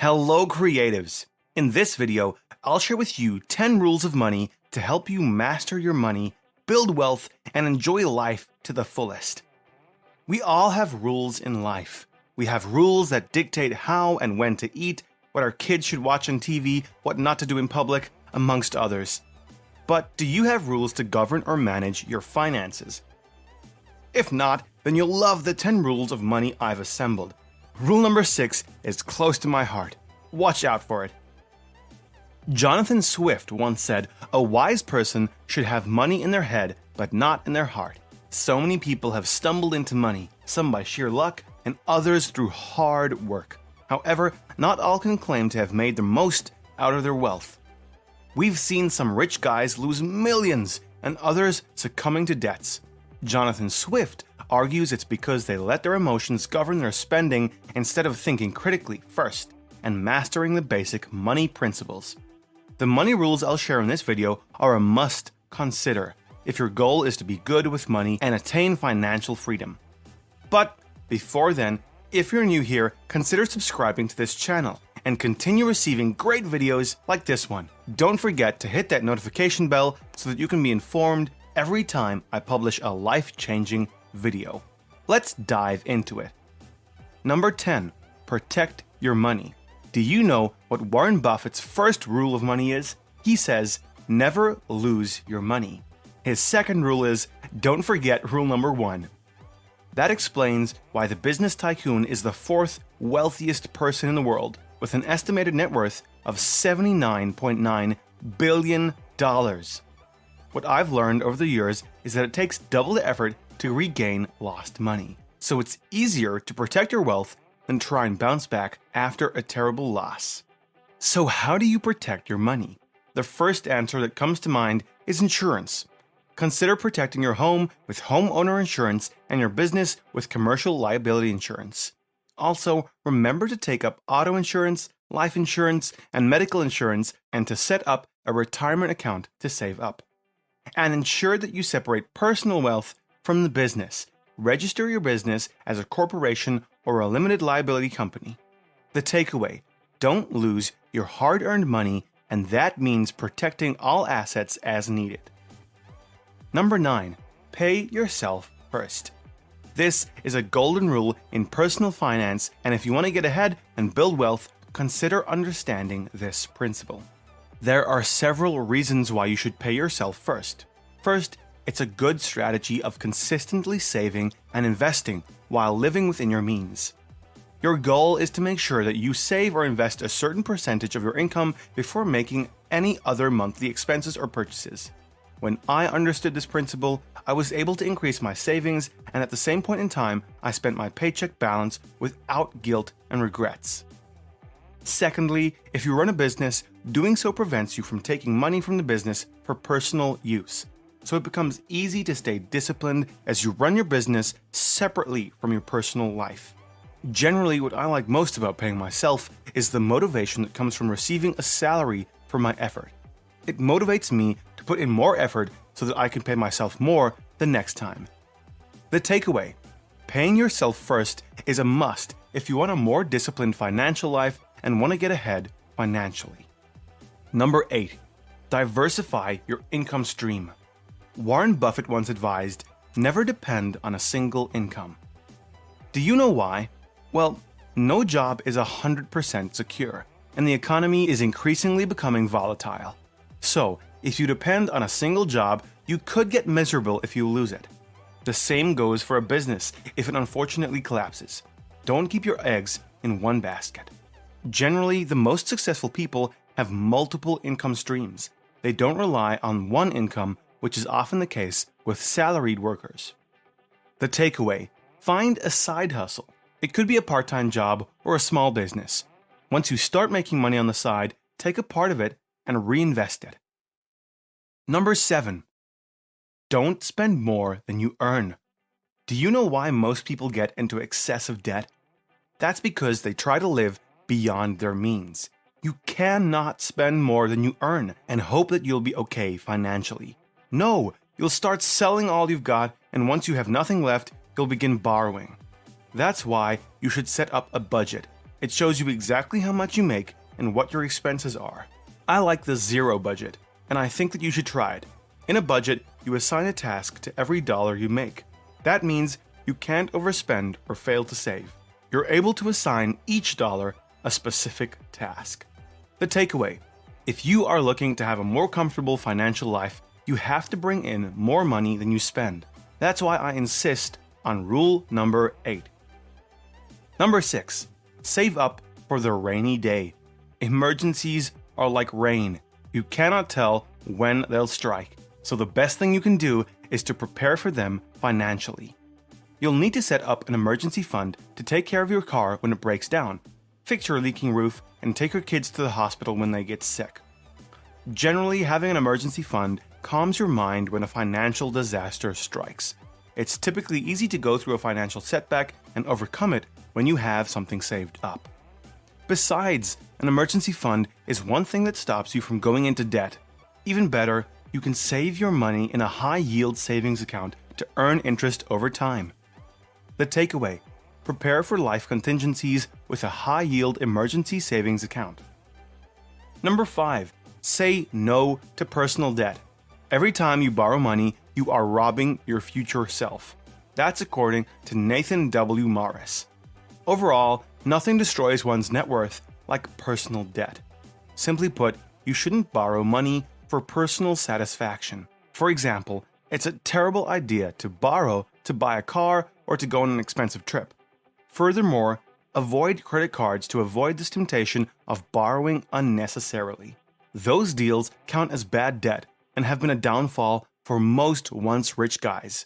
Hello creatives! In this video, I'll share with you 10 rules of money to help you master your money, build wealth, and enjoy life to the fullest. We all have rules in life. We have rules that dictate how and when to eat, what our kids should watch on TV, what not to do in public, amongst others. But do you have rules to govern or manage your finances? If not, then you'll love the 10 rules of money I've assembled. Rule number 6 is close to my heart. Watch out for it. Jonathan Swift once said, "A wise person should have money in their head, but not in their heart." So many people have stumbled into money, some by sheer luck, and others through hard work. However, not all can claim to have made the most out of their wealth. We've seen some rich guys lose millions, and others succumbing to debts. Jonathan Swift argues it's because they let their emotions govern their spending instead of thinking critically first and mastering the basic money principles. The money rules I'll share in this video are a must consider if your goal is to be good with money and attain financial freedom. But before then, if you're new here, consider subscribing to this channel and continue receiving great videos like this one. Don't forget to hit that notification bell so that you can be informed every time I publish a life-changing video. Let's dive into it. Number 10. Protect your money. Do you know what Warren Buffett's first rule of money is? He says, never lose your money. His second rule is, don't forget rule number 1. That explains why the business tycoon is the 4th wealthiest person in the world, with an estimated net worth of $79.9 billion. What I've learned over the years is that it takes double the effort to regain lost money. So it's easier to protect your wealth than try and bounce back after a terrible loss. So how do you protect your money? The first answer that comes to mind is insurance. Consider protecting your home with homeowner insurance and your business with commercial liability insurance. Also, remember to take up auto insurance, life insurance, and medical insurance, and to set up a retirement account to save up. And ensure that you separate personal wealth from the business. Register your business as a corporation or a limited liability company. The takeaway: don't lose your hard-earned money, and that means protecting all assets as needed. Number 9. Pay yourself first. This is a golden rule in personal finance, and if you want to get ahead and build wealth, consider understanding this principle. There are several reasons why you should pay yourself first. First, it's a good strategy of consistently saving and investing while living within your means. Your goal is to make sure that you save or invest a certain percentage of your income before making any other monthly expenses or purchases. When I understood this principle, I was able to increase my savings, and at the same point in time, I spent my paycheck balance without guilt and regrets. Secondly, if you run a business, doing so prevents you from taking money from the business for personal use. So it becomes easy to stay disciplined as you run your business separately from your personal life. Generally, what I like most about paying myself is the motivation that comes from receiving a salary for my effort. It motivates me to put in more effort so that I can pay myself more the next time. The takeaway: paying yourself first is a must if you want a more disciplined financial life and want to get ahead financially. Number 8. Diversify your income stream. Warren Buffett once advised, never depend on a single income. Do you know why? Well, no job is 100% secure, and the economy is increasingly becoming volatile. So, if you depend on a single job, you could get miserable if you lose it. The same goes for a business if it unfortunately collapses. Don't keep your eggs in one basket. Generally, the most successful people have multiple income streams. They don't rely on one income, which is often the case with salaried workers. The takeaway: find a side hustle. It could be a part-time job or a small business. Once you start making money on the side, take a part of it and reinvest it. Number 7. Don't spend more than you earn. Do you know why most people get into excessive debt? That's because they try to live beyond their means. You cannot spend more than you earn and hope that you'll be okay financially. No, you'll start selling all you've got, and once you have nothing left, you'll begin borrowing. That's why you should set up a budget. It shows you exactly how much you make and what your expenses are. I like the zero budget, and I think that you should try it. In a budget, you assign a task to every dollar you make. That means you can't overspend or fail to save. You're able to assign each dollar a specific task. The takeaway: if you are looking to have a more comfortable financial life, you have to bring in more money than you spend. That's why I insist on rule number 8. Number 6. Save up for the rainy day. Emergencies are like rain. You cannot tell when they'll strike. So the best thing you can do is to prepare for them financially. You'll need to set up an emergency fund to take care of your car when it breaks down, fix your leaking roof, and take your kids to the hospital when they get sick. Generally, having an emergency fund calms your mind when a financial disaster strikes. It's typically easy to go through a financial setback and overcome it when you have something saved up. Besides, an emergency fund is one thing that stops you from going into debt. Even better, you can save your money in a high-yield savings account to earn interest over time. The takeaway: prepare for life contingencies with a high-yield emergency savings account. Number 5. Say no to personal debt. Every time you borrow money, you are robbing your future self. That's according to Nathan W. Morris. Overall, nothing destroys one's net worth like personal debt. Simply put, you shouldn't borrow money for personal satisfaction. For example, it's a terrible idea to borrow to buy a car or to go on an expensive trip. Furthermore, avoid credit cards to avoid this temptation of borrowing unnecessarily. Those deals count as bad debt and have been a downfall for most once rich guys.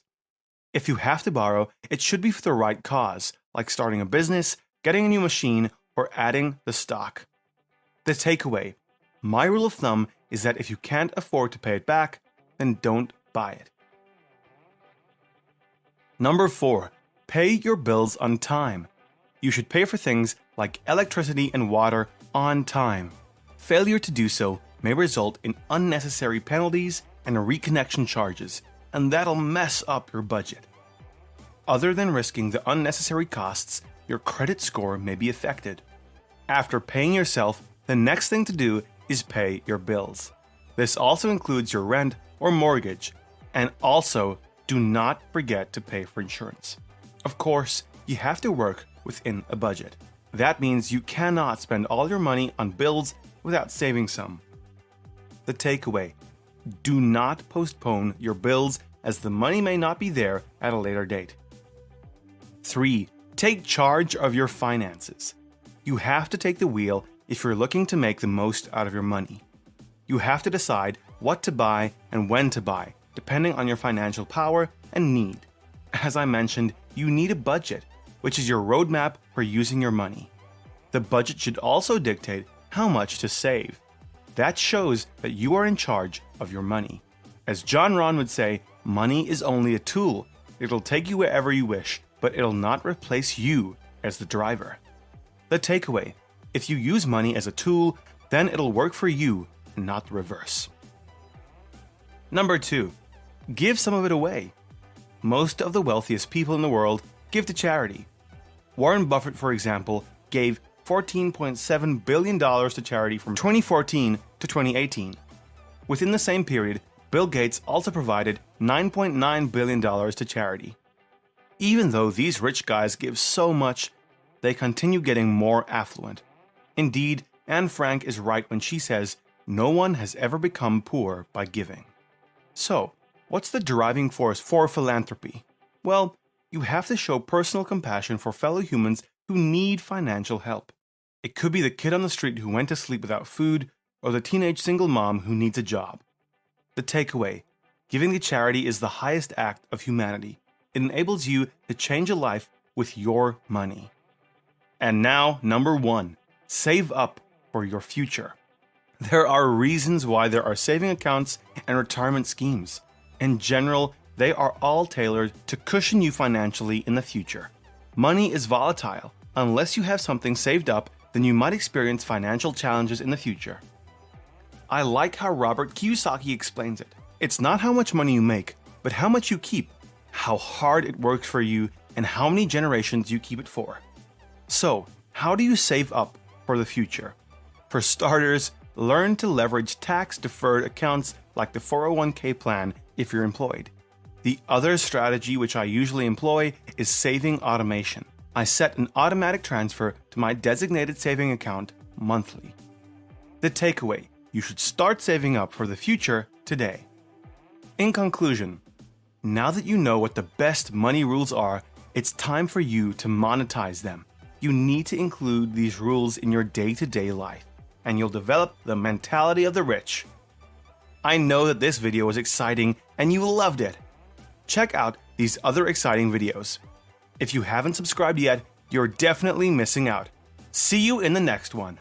If you have to borrow, it should be for the right cause, like starting a business, getting a new machine, or adding the stock. The takeaway: my rule of thumb is that if you can't afford to pay it back, then don't buy it. Number 4. Pay your bills on time. You should pay for things like electricity and water on time. Failure to do so may result in unnecessary penalties and reconnection charges, and that'll mess up your budget. Other than risking the unnecessary costs, your credit score may be affected. After paying yourself, the next thing to do is pay your bills. This also includes your rent or mortgage, and also do not forget to pay for insurance. Of course, you have to work within a budget. That means you cannot spend all your money on bills without saving some. The takeaway: do not postpone your bills, as the money may not be there at a later date. 3. Take charge of your finances. You have to take the wheel if you're looking to make the most out of your money. You have to decide what to buy and when to buy, depending on your financial power and need. As I mentioned, you need a budget, which is your roadmap for using your money. The budget should also dictate how much to save. That shows that you are in charge of your money. As John Ron would say, money is only a tool. It'll take you wherever you wish, but it'll not replace you as the driver. The takeaway: if you use money as a tool, then it'll work for you and not the reverse. Number 2. Give some of it away. Most of the wealthiest people in the world give to charity. Warren Buffett, for example, gave $14.7 billion to charity from 2014 to 2018. Within the same period, Bill Gates also provided $9.9 billion to charity. Even though these rich guys give so much, they continue getting more affluent. Indeed, Anne Frank is right when she says, "No one has ever become poor by giving." So, what's the driving force for philanthropy? Well, you have to show personal compassion for fellow humans who need financial help. It could be the kid on the street who went to sleep without food, or the teenage single mom who needs a job. The takeaway: giving to charity is the highest act of humanity. It enables you to change a life with your money. And now, number 1, save up for your future. There are reasons why there are saving accounts and retirement schemes. In general, they are all tailored to cushion you financially in the future. Money is volatile. Unless you have something saved up, then you might experience financial challenges in the future. I like how Robert Kiyosaki explains it. It's not how much money you make, but how much you keep, how hard it works for you, and how many generations you keep it for. So, How do you save up for the future? For starters, learn to leverage tax-deferred accounts like the 401k plan if you're employed. The other strategy which I usually employ is saving automation. I set an automatic transfer to my designated saving account monthly. The takeaway: you should start saving up for the future today. In conclusion, now that you know what the best money rules are, it's time for you to monetize them. You need to include these rules in your day-to-day life, and you'll develop the mentality of the rich. I know that this video was exciting and you loved it. Check out these other exciting videos. If you haven't subscribed yet, you're definitely missing out. See you in the next one.